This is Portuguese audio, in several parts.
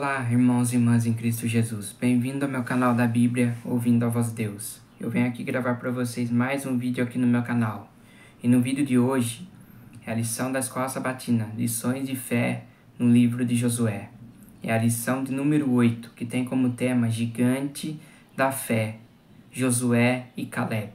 Olá, irmãos e irmãs em Cristo Jesus. Bem-vindo ao meu canal da Bíblia, Ouvindo a Voz de Deus. Eu venho aqui gravar para vocês mais um vídeo aqui no meu canal. E no vídeo de hoje é a lição da Escola Sabatina, Lições de Fé no livro de Josué. É a lição de número 8, que tem como tema Gigante da Fé, Josué e Caleb.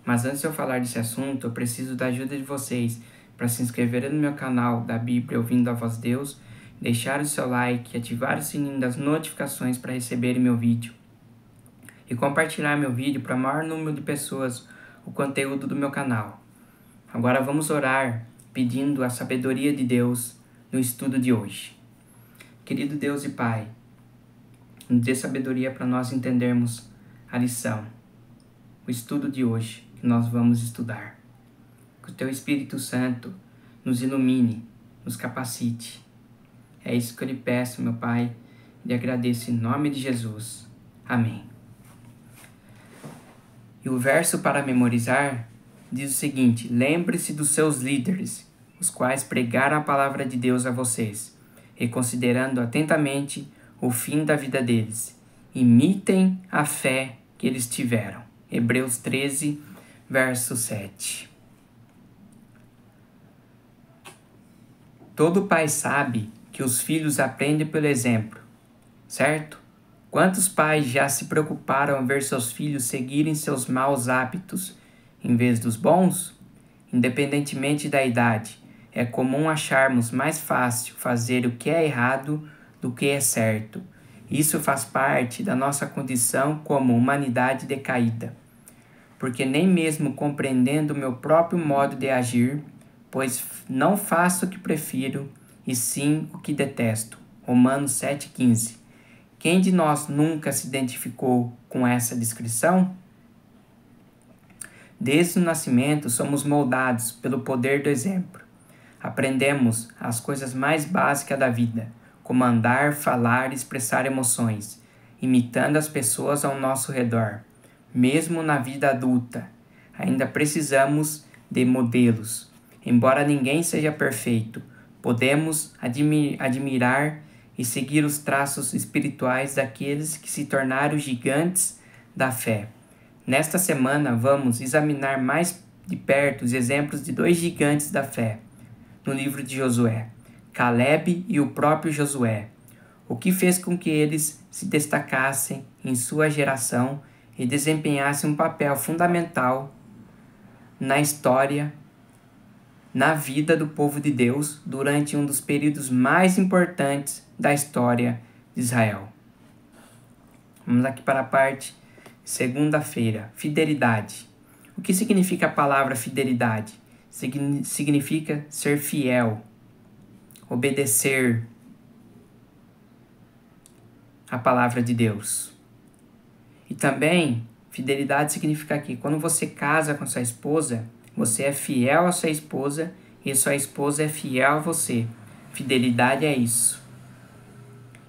Mas antes de eu falar desse assunto, eu preciso da ajuda de vocês para se inscreverem no meu canal da Bíblia Ouvindo a Voz de Deus, deixar o seu like e ativar o sininho das notificações para receberem meu vídeo. E compartilhar meu vídeo para o maior número de pessoas o conteúdo do meu canal. Agora vamos orar pedindo a sabedoria de Deus no estudo de hoje. Querido Deus e Pai, nos dê sabedoria para nós entendermos a lição, o estudo de hoje que nós vamos estudar. Que o Teu Espírito Santo nos ilumine, nos capacite. É isso que eu lhe peço, meu Pai, e agradeço em nome de Jesus. Amém. E o verso para memorizar diz o seguinte: lembre-se dos seus líderes, os quais pregaram a palavra de Deus a vocês, e considerando atentamente o fim da vida deles, imitem a fé que eles tiveram. Hebreus 13, verso 7. Todo pai sabe que os filhos aprendem pelo exemplo, certo? Quantos pais já se preocuparam em ver seus filhos seguirem seus maus hábitos em vez dos bons? Independentemente da idade, é comum acharmos mais fácil fazer o que é errado do que é certo. Isso faz parte da nossa condição como humanidade decaída. Porque nem mesmo compreendendo o meu próprio modo de agir, pois não faço o que prefiro, e sim o que detesto. Romanos 7,15. Quem de nós nunca se identificou com essa descrição? Desde o nascimento somos moldados pelo poder do exemplo. Aprendemos as coisas mais básicas da vida, como andar, falar e expressar emoções, imitando as pessoas ao nosso redor. Mesmo na vida adulta, ainda precisamos de modelos. Embora ninguém seja perfeito, podemos admirar e seguir os traços espirituais daqueles que se tornaram gigantes da fé. Nesta semana, vamos examinar mais de perto os exemplos de dois gigantes da fé no livro de Josué, Caleb e o próprio Josué. O que fez com que eles se destacassem em sua geração e desempenhassem um papel fundamental na história, na vida do povo de Deus durante um dos períodos mais importantes da história de Israel. Vamos aqui para a parte segunda-feira. Fidelidade. O que significa a palavra fidelidade? Significa ser fiel, obedecer a palavra de Deus. E também, fidelidade significa que quando você casa com sua esposa, você é fiel à sua esposa e sua esposa é fiel a você. Fidelidade é isso.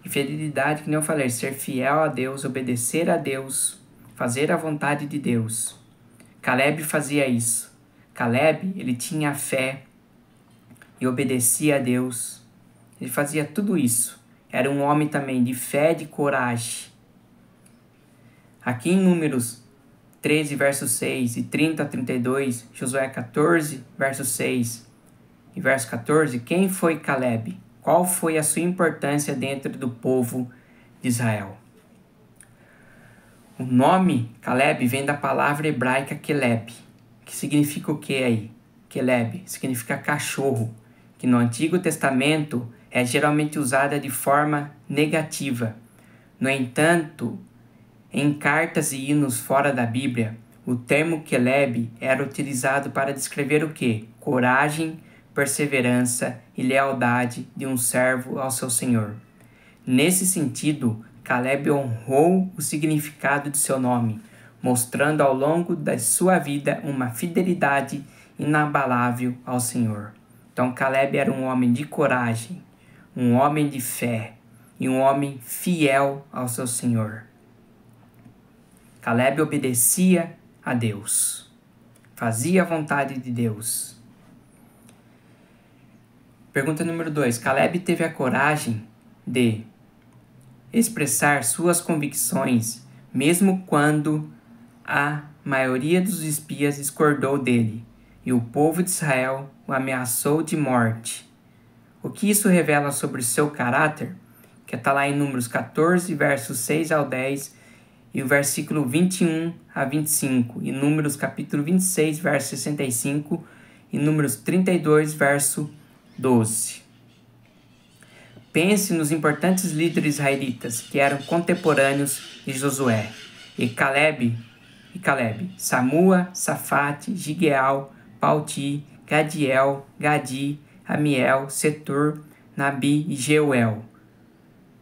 E fidelidade, que nem eu falei, ser fiel a Deus, obedecer a Deus, fazer a vontade de Deus. Caleb fazia isso. Caleb, ele tinha fé e obedecia a Deus. Ele fazia tudo isso. Era um homem também de fé e de coragem. Aqui em Números 13, verso 6 e 30 a 32, Josué 14, verso 6 e verso 14, quem foi Caleb? Qual foi a sua importância dentro do povo de Israel? O nome Caleb vem da palavra hebraica Keleb, que significa o que aí? Keleb significa cachorro, que no Antigo Testamento é geralmente usada de forma negativa. No entanto, em cartas e hinos fora da Bíblia, o termo Keleb era utilizado para descrever o quê? Coragem, perseverança e lealdade de um servo ao seu Senhor. Nesse sentido, Caleb honrou o significado de seu nome, mostrando ao longo da sua vida uma fidelidade inabalável ao Senhor. Então, Caleb era um homem de coragem, um homem de fé e um homem fiel ao seu Senhor. Caleb obedecia a Deus, fazia a vontade de Deus. Pergunta número 2. Caleb teve a coragem de expressar suas convicções, mesmo quando a maioria dos espias discordou dele e o povo de Israel o ameaçou de morte. O que isso revela sobre o seu caráter? Que está lá em Números 14, versos 6 ao 10, e o versículo 21 a 25, e Números capítulo 26, verso 65, e Números 32, verso 12. Pense nos importantes líderes israelitas que eram contemporâneos de Josué, e Caleb, Samua, Safate, Gigeal, Palti, Gadiel, Gadi, Amiel, Setur, Nabi e Jeuel.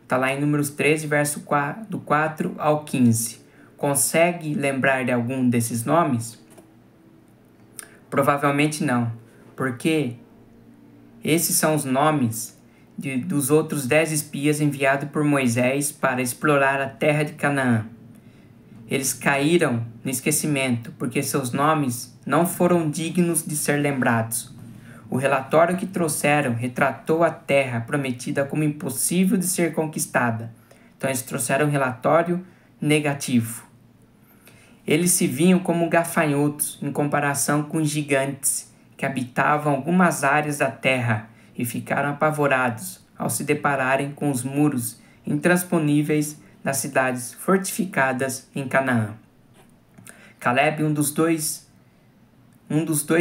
Está lá em Números 13, verso do 4 ao 15. Consegue lembrar de algum desses nomes? Provavelmente não, porque esses são os nomes dos outros 10 espias enviados por Moisés para explorar a terra de Canaã. Eles caíram no esquecimento, porque seus nomes não foram dignos de ser lembrados. O relatório que trouxeram retratou a terra prometida como impossível de ser conquistada. Então eles trouxeram um relatório negativo. Eles se viam como gafanhotos em comparação com os gigantes que habitavam algumas áreas da terra e ficaram apavorados ao se depararem com os muros intransponíveis das cidades fortificadas em Canaã. Caleb, um dos dois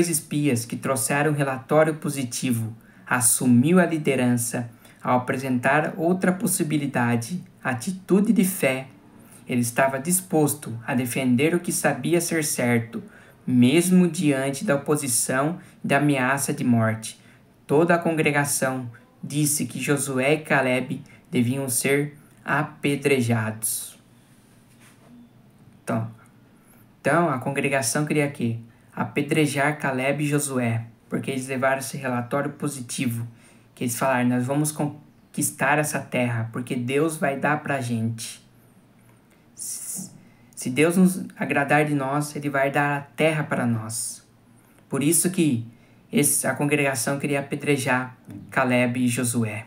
espias que trouxeram um relatório positivo, assumiu a liderança ao apresentar outra possibilidade, atitude de fé. Ele estava disposto a defender o que sabia ser certo, mesmo diante da oposição e da ameaça de morte. Toda a congregação disse que Josué e Caleb deviam ser apedrejados. Então a congregação queria quê? Apedrejar Caleb e Josué, porque eles levaram esse relatório positivo, que eles falaram, nós vamos conquistar essa terra, porque Deus vai dar pra gente. Se Deus nos agradar de nós, Ele vai dar a terra para nós. Por isso que a congregação queria apedrejar Caleb e Josué,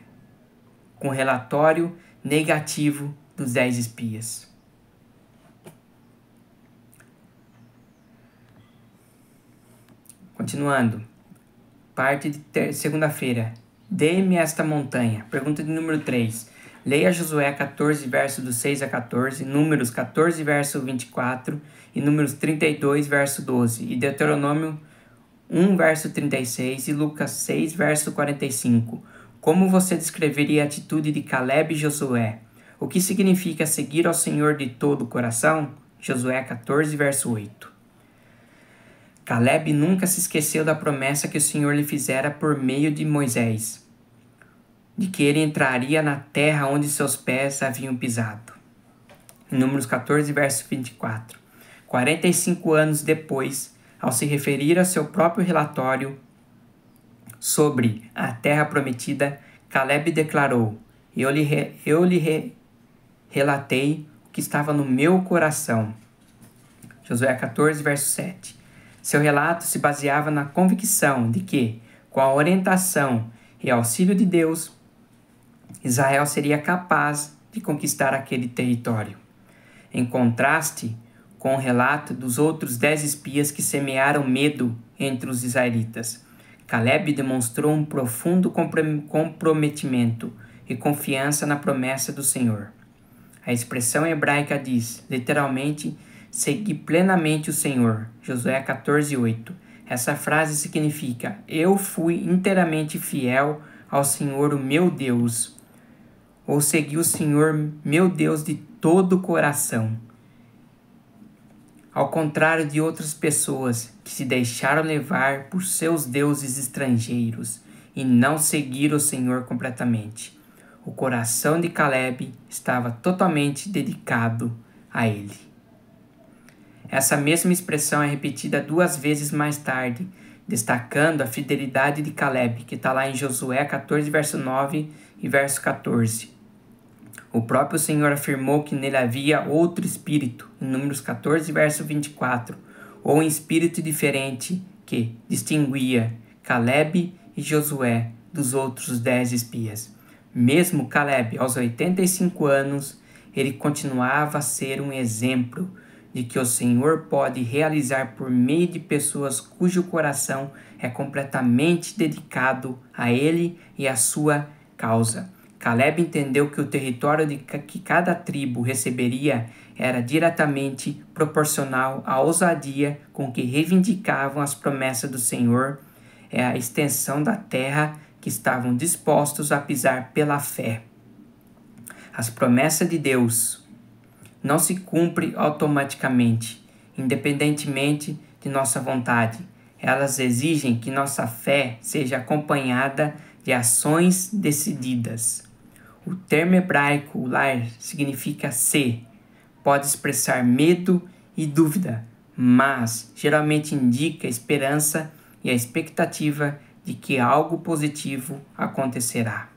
com relatório negativo dos 10 espias. Continuando, parte de segunda-feira. Dê-me esta montanha. Pergunta de número 3. Leia Josué 14, verso do 6 a 14, Números 14, verso 24 e Números 32, verso 12, e Deuteronômio 1, verso 36 e Lucas 6, verso 45. Como você descreveria a atitude de Caleb e Josué? O que significa seguir ao Senhor de todo o coração? Josué 14, verso 8. Caleb nunca se esqueceu da promessa que o Senhor lhe fizera por meio de Moisés, de que ele entraria na terra onde seus pés haviam pisado. Em Números 14, verso 24. 45 anos depois, ao se referir ao seu próprio relatório sobre a terra prometida, Caleb declarou, eu lhe relatei o que estava no meu coração. Josué 14, verso 7. Seu relato se baseava na convicção de que, com a orientação e auxílio de Deus, Israel seria capaz de conquistar aquele território. Em contraste com o relato dos outros 10 espias que semearam medo entre os israelitas, Caleb demonstrou um profundo comprometimento e confiança na promessa do Senhor. A expressão hebraica diz, literalmente, segui plenamente o Senhor. Josué 14, 8. Essa frase significa, eu fui inteiramente fiel ao Senhor, o meu Deus, ou segui o Senhor, meu Deus, de todo o coração. Ao contrário de outras pessoas que se deixaram levar por seus deuses estrangeiros e não seguiram o Senhor completamente. O coração de Caleb estava totalmente dedicado a ele. Essa mesma expressão é repetida 2 vezes mais tarde, destacando a fidelidade de Caleb, que está lá em Josué 14, verso 9 e verso 14. O próprio Senhor afirmou que nele havia outro espírito, em Números 14, verso 24, ou um espírito diferente que distinguia Caleb e Josué dos outros 10 espias. Mesmo Caleb, aos 85 anos, ele continuava a ser um exemplo de que o Senhor pode realizar por meio de pessoas cujo coração é completamente dedicado a Ele e à sua causa. Caleb entendeu que o território que cada tribo receberia era diretamente proporcional à ousadia com que reivindicavam as promessas do Senhor, a extensão da terra que estavam dispostos a pisar pela fé. As promessas de Deus não se cumprem automaticamente, independentemente de nossa vontade. Elas exigem que nossa fé seja acompanhada de ações decididas. O termo hebraico lar significa ser. Pode expressar medo e dúvida, mas geralmente indica esperança e a expectativa de que algo positivo acontecerá.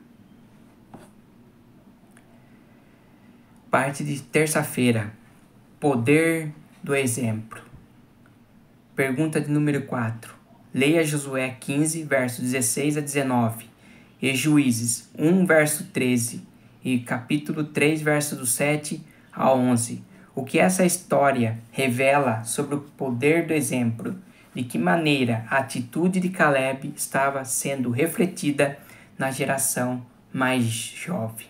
Parte de terça-feira. Poder do exemplo. Pergunta de número 4. Leia Josué 15, versos 16 a 19, e Juízes 1, verso 13, e capítulo 3, versos do 7 a 11. O que essa história revela sobre o poder do exemplo? De que maneira a atitude de Caleb estava sendo refletida na geração mais jovem.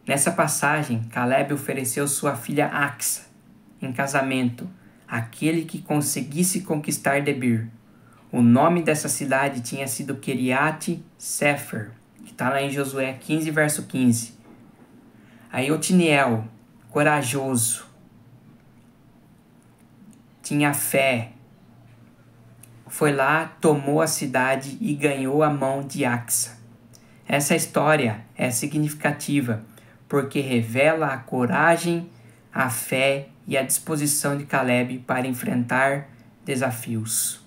Nessa passagem, Caleb ofereceu sua filha Axa em casamento àquele que conseguisse conquistar Debir. O nome dessa cidade tinha sido Kiriat Sefer, que está lá em Josué 15, verso 15. Aí Otiniel, corajoso, tinha fé, foi lá, tomou a cidade e ganhou a mão de Axa. Essa história é significativa porque revela a coragem, a fé e a disposição de Caleb para enfrentar desafios.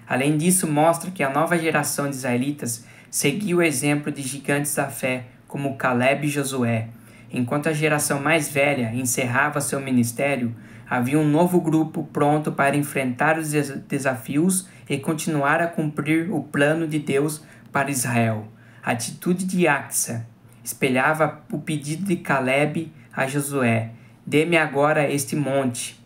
Além disso, mostra que a nova geração de israelitas seguiu o exemplo de gigantes da fé como Caleb e Josué. Enquanto a geração mais velha encerrava seu ministério, havia um novo grupo pronto para enfrentar os desafios e continuar a cumprir o plano de Deus para Israel. A atitude de Axa espelhava o pedido de Caleb a Josué: dê-me agora este monte.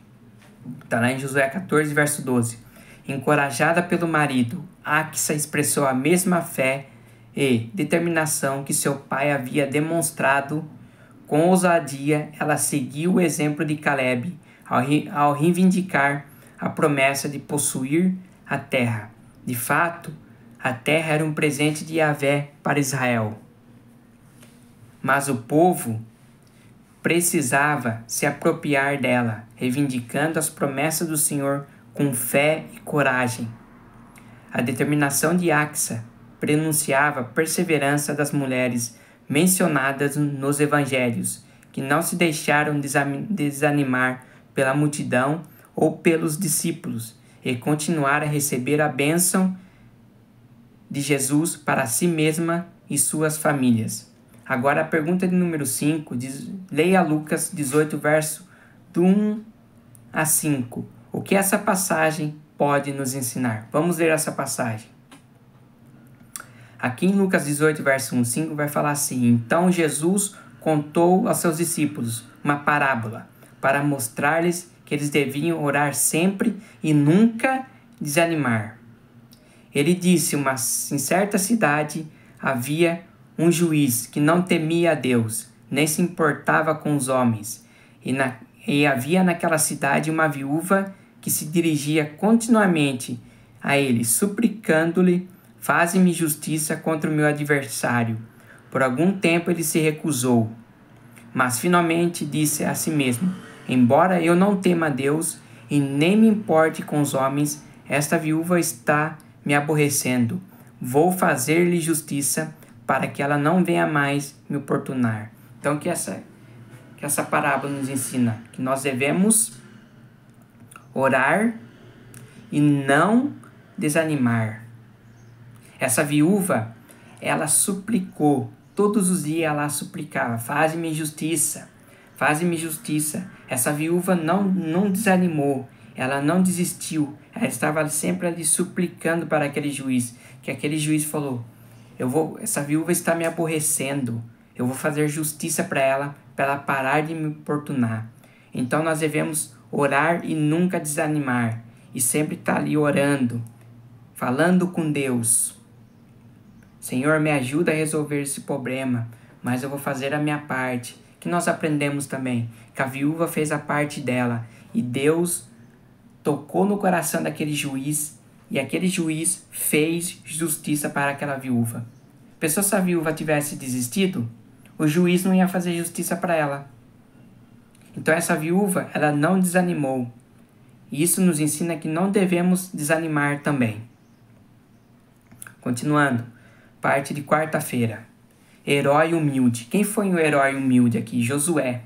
Está lá em Josué 14, verso 12. Encorajada pelo marido, Axa expressou a mesma fé e determinação que seu pai havia demonstrado. Com ousadia, ela seguiu o exemplo de Caleb ao reivindicar a promessa de possuir a terra. De fato, a terra era um presente de Yahvé para Israel. Mas o povo precisava se apropriar dela, reivindicando as promessas do Senhor com fé e coragem. A determinação de Axa prenunciava a perseverança das mulheres mencionadas nos evangelhos, que não se deixaram desanimar pela multidão ou pelos discípulos e continuaram a receber a bênção de Jesus para si mesma e suas famílias. Agora a pergunta de número 5, leia Lucas 18, verso do 1 a 5. O que essa passagem pode nos ensinar? Vamos ler essa passagem. Aqui em Lucas 18, verso 1 a 5, vai falar assim: Então Jesus contou aos seus discípulos uma parábola para mostrar-lhes que eles deviam orar sempre e nunca desanimar. Ele disse: em certa cidade havia um juiz que não temia a Deus, nem se importava com os homens. E havia naquela cidade uma viúva que se dirigia continuamente a ele, suplicando-lhe: faze-me justiça contra o meu adversário. Por algum tempo ele se recusou, mas finalmente disse a si mesmo: embora eu não tema a Deus e nem me importe com os homens, esta viúva está me aborrecendo. Vou fazer-lhe justiça para que ela não venha mais me importunar. Então, que essa parábola nos ensina que nós devemos orar e não desanimar. Essa viúva, ela suplicou, todos os dias ela suplicava: faze-me justiça, faze-me justiça. Essa viúva não desanimou, ela não desistiu, ela estava sempre ali suplicando para aquele juiz que aquele juiz falou: essa viúva está me aborrecendo, eu vou fazer justiça para ela parar de me importunar. Então nós devemos orar e nunca desanimar, e sempre estar ali orando, falando com Deus. Senhor, me ajuda a resolver esse problema, mas eu vou fazer a minha parte. Que nós aprendemos também que a viúva fez a parte dela e Deus tocou no coração daquele juiz e aquele juiz fez justiça para aquela viúva. Pensou se a viúva tivesse desistido? O juiz não ia fazer justiça para ela. Então essa viúva, ela não desanimou. E isso nos ensina que não devemos desanimar também. Continuando, parte de quarta-feira. Herói humilde. Quem foi o herói humilde aqui? Josué.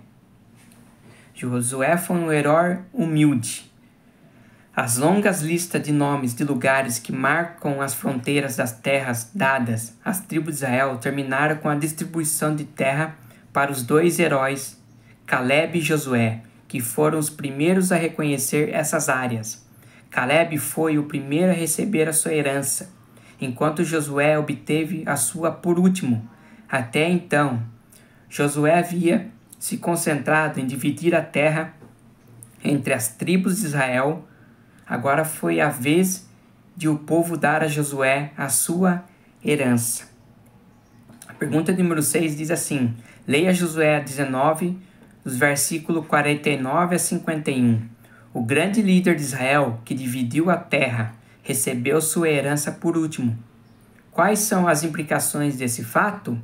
Josué foi um herói humilde. As longas listas de nomes de lugares que marcam as fronteiras das terras dadas às tribos de Israel terminaram com a distribuição de terra para os dois heróis, Caleb e Josué, que foram os primeiros a reconhecer essas áreas. Caleb foi o primeiro a receber a sua herança, enquanto Josué obteve a sua por último. Até então, Josué havia se concentrado em dividir a terra entre as tribos de Israel. Agora foi a vez de o povo dar a Josué a sua herança. A pergunta número 6 diz assim: leia Josué 19, dos versículos 49 a 51. O grande líder de Israel, que dividiu a terra, recebeu sua herança por último. Quais são as implicações desse fato?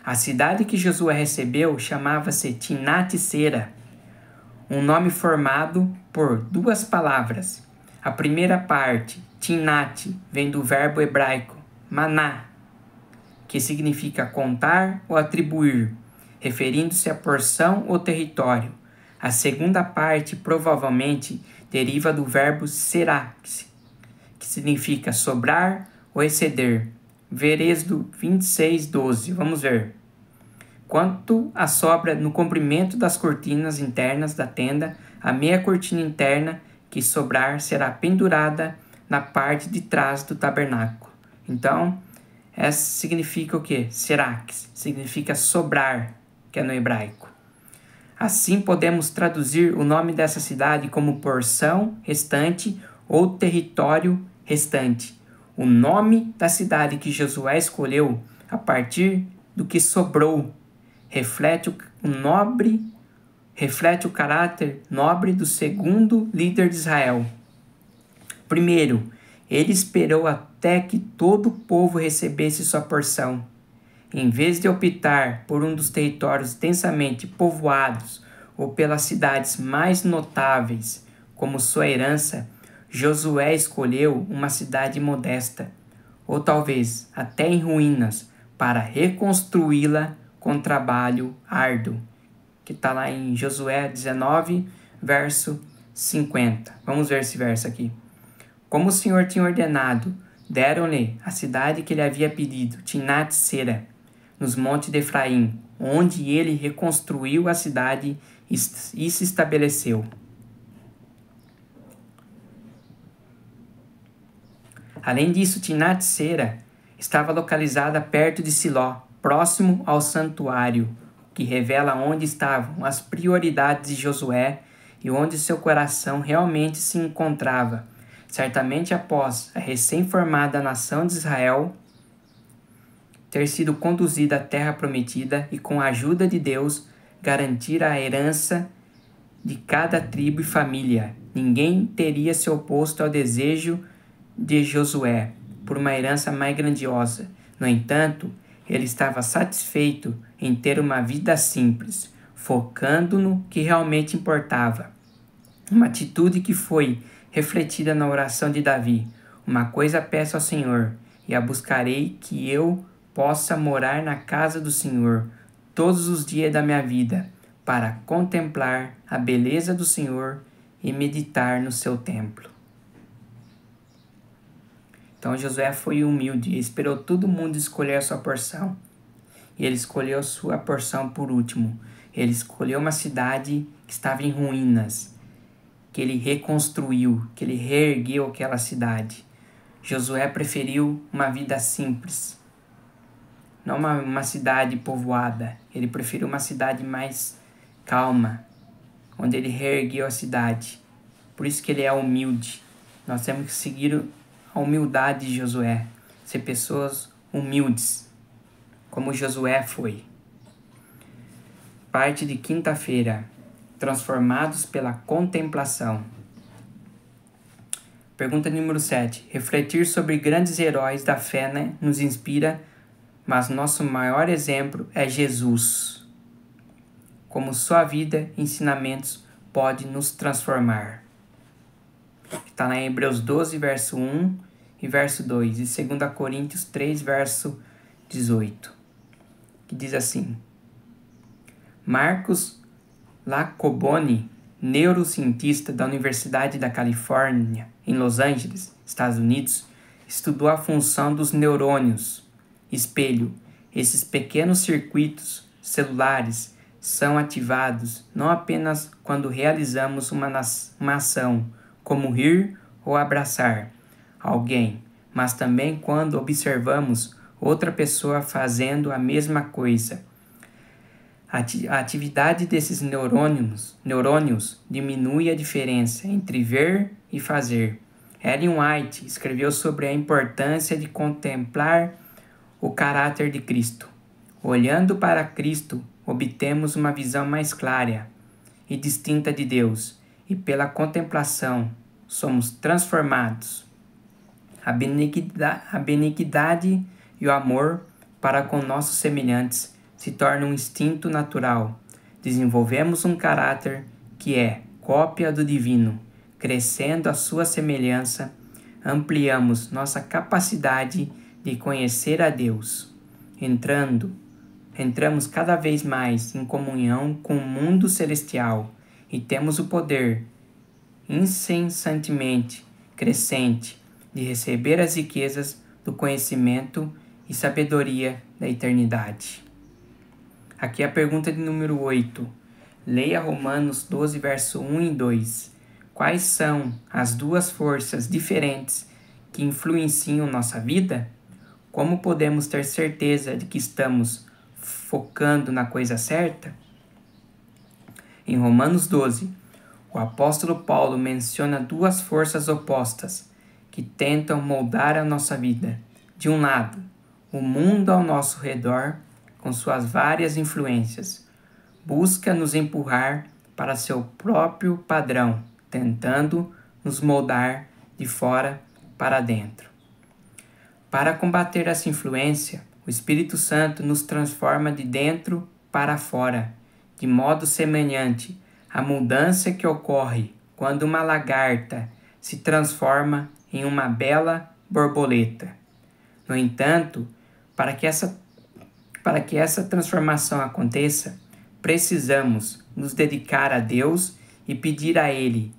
A cidade que Josué recebeu chamava-se Timnat-Sera, um nome formado por duas palavras. A primeira parte, Timnat, vem do verbo hebraico maná, que significa contar ou atribuir, referindo-se à porção ou território. A segunda parte provavelmente deriva do verbo serax, que significa sobrar ou exceder. Ver Êxodo 26:12. Vamos ver. Quanto à sobra no comprimento das cortinas internas da tenda, a meia cortina interna que sobrar será pendurada na parte de trás do tabernáculo. Então, essa significa o quê? Serax, significa sobrar, que é no hebraico. Assim, podemos traduzir o nome dessa cidade como porção restante ou território restante. O nome da cidade que Josué escolheu a partir do que sobrou reflete o caráter nobre do segundo líder de Israel. Primeiro, ele esperou até que todo o povo recebesse sua porção. Em vez de optar por um dos territórios densamente povoados ou pelas cidades mais notáveis como sua herança, Josué escolheu uma cidade modesta, ou talvez até em ruínas, para reconstruí-la com trabalho árduo, que está lá em Josué 19, verso 50. Vamos ver esse verso aqui. Como o Senhor tinha ordenado, deram-lhe a cidade que ele havia pedido, Timnat-Sera, nos montes de Efraim, onde ele reconstruiu a cidade e se estabeleceu. Além disso, Timnat-Sera estava localizada perto de Siló, próximo ao santuário, que revela onde estavam as prioridades de Josué e onde seu coração realmente se encontrava. Certamente após a recém-formada nação de Israel ter sido conduzida à terra prometida e com a ajuda de Deus garantir a herança de cada tribo e família, ninguém teria se oposto ao desejo de Josué por uma herança mais grandiosa. No entanto, ele estava satisfeito em ter uma vida simples, focando no que realmente importava. Uma atitude que foi refletida na oração de Davi: uma coisa peço ao Senhor, e a buscarei, que eu possa morar na casa do Senhor todos os dias da minha vida, para contemplar a beleza do Senhor e meditar no seu templo. Então Josué foi humilde, esperou todo mundo escolher a sua porção. E ele escolheu a sua porção por último. Ele escolheu uma cidade que estava em ruínas, que ele reconstruiu, que ele reergueu aquela cidade. Josué preferiu uma vida simples, não uma cidade povoada. Ele preferiu uma cidade mais calma, onde ele reergueu a cidade. Por isso que ele é humilde. Nós temos que seguir a humildade de Josué, ser pessoas humildes, como Josué foi. Parte de quinta-feira, transformados pela contemplação. Pergunta número 7. Refletir sobre grandes heróis da fé, né, nos inspira, mas nosso maior exemplo é Jesus. Como sua vida e ensinamentos pode nos transformar. Está lá em Hebreus 12, verso 1 e verso 2, e 2 Coríntios 3, verso 18, que diz assim: Marcos Lacoboni, neurocientista da Universidade da Califórnia, em Los Angeles, Estados Unidos, estudou a função dos neurônios espelho. Esses pequenos circuitos celulares são ativados não apenas quando realizamos uma ação, como rir ou abraçar alguém, mas também quando observamos outra pessoa fazendo a mesma coisa. A atividade desses neurônios diminui a diferença entre ver e fazer. Ellen White escreveu sobre a importância de contemplar o caráter de Cristo. Olhando para Cristo, obtemos uma visão mais clara e distinta de Deus, e pela contemplação somos transformados. A benignidade e o amor para com nossos semelhantes se torna um instinto natural. Desenvolvemos um caráter que é cópia do divino. Crescendo a sua semelhança, ampliamos nossa capacidade de conhecer a Deus. Entramos cada vez mais em comunhão com o mundo celestial e temos o poder, incessantemente crescente, de receber as riquezas do conhecimento e sabedoria da eternidade. Aqui a pergunta de número 8. Leia Romanos 12, verso 1 e 2. Quais são as duas forças diferentes que influenciam nossa vida? Como podemos ter certeza de que estamos focando na coisa certa? Em Romanos 12, o apóstolo Paulo menciona duas forças opostas que tentam moldar a nossa vida. De um lado, o mundo ao nosso redor, com suas várias influências, busca nos empurrar para seu próprio padrão, tentando nos moldar de fora para dentro. Para combater essa influência, o Espírito Santo nos transforma de dentro para fora, de modo semelhante à mudança que ocorre quando uma lagarta se transforma em uma bela borboleta. No entanto, para que essa transformação aconteça, precisamos nos dedicar a Deus e pedir a Ele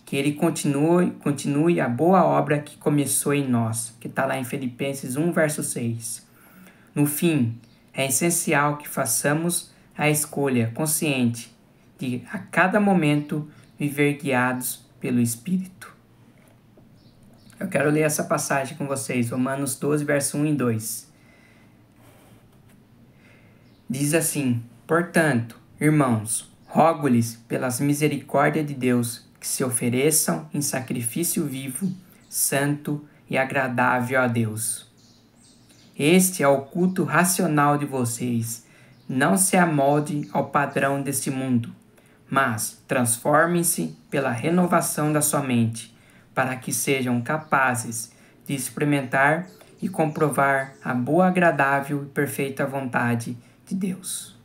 que Ele continue a boa obra que começou em nós, que está lá em Filipenses 1, verso 6. No fim, é essencial que façamos a escolha consciente de, a cada momento, viver guiados pelo Espírito. Eu quero ler essa passagem com vocês, Romanos 12, verso 1 e 2. Diz assim: Portanto, irmãos, rogo-lhes pelas misericórdias de Deus que se ofereçam em sacrifício vivo, santo e agradável a Deus. Este é o culto racional de vocês. Não se amolde ao padrão deste mundo, mas transformem-se pela renovação da sua mente, para que sejam capazes de experimentar e comprovar a boa, agradável e perfeita vontade de Deus.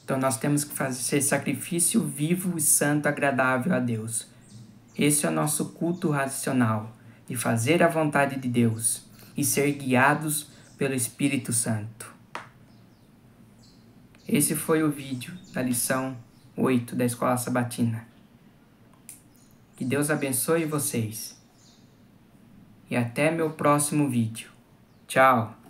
Então nós temos que fazer sacrifício vivo e santo, agradável a Deus. Esse é o nosso culto racional, de fazer a vontade de Deus e ser guiados pelo Espírito Santo. Esse foi o vídeo da lição 8 da Escola Sabatina. Que Deus abençoe vocês. E até meu próximo vídeo. Tchau!